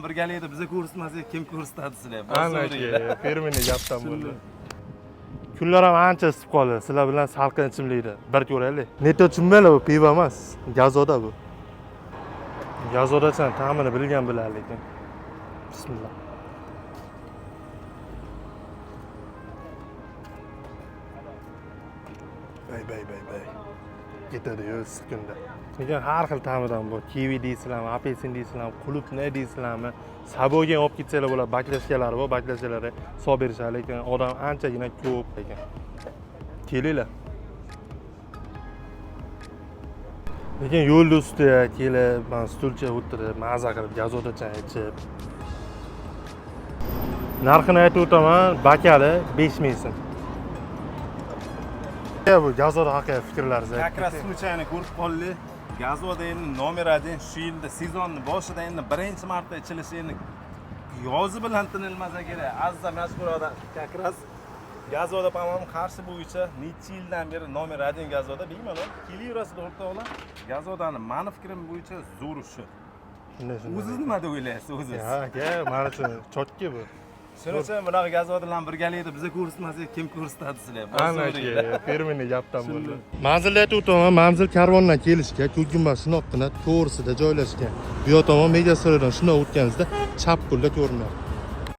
Birgalikda biza ko'rsatmasak kim ko'rsatadi sizlar? Ana aka, fermini gapdan bo'ldi. Kunlar ham ancha isib qoldi. Sizlar bilan salqin ichimlikda bir ko'raylik. Neto tushunmaylar, bu pivo emas, gazoda bu. Gazodachan ta'mini bilgan bilar lekin. Bismillah. Bay. Ketadi-yu siqinda. Lekin har xil ta'midan bor. Kivi deysizlarmi, apelsin deysizlarmi, qulupnay deysizlarmi, saboga olib ketsanglar bo'ladi, baklashkalari bor, baklashkalari solib berishadi, lekin odam anchagina ko'p ekan. Kelinglar. Lekin yo'lda ustida kelib, men stulcha o'tirib, maza qilib, gazodachan ichib. Narxini aytib o'taman, bakali 5000 so'm. Bu gazoda haqida fikrlaringiz? Как раз случайно ko'rib qoldik. Gazoda endi nomer 1 shu yilda sezonni boshida endi birinchi marta ichilishi endi yozi bilan tinilmasa kerak. Azza mashhur odam как раз gazoda по-моему Qarshi bo'yicha necha yildan beri nomer 1 gazoda bemalol kelaverasizlar o'rtoqlar. Gazodani meni fikrim bo'yicha zo'r ushi. O'zingiz nima deb o'ylaysiz o'zingiz? Ha, aka, men uchun chotki bu. Shuning uchun bunaqa gazoda bilan birgalikda biza ko'rsatmasak kim ko'rsatadi sizlar? Ana aka, fermini gapdan bo'ldi. Manzilni aytib o'taman, manzil karvondan kelishga, Ko'kgumbaz Shinobqina to'g'risida joylashgan. Bu tomon Mega Sirdan shunday o'tganingizda chap qo'lda ko'rinadi.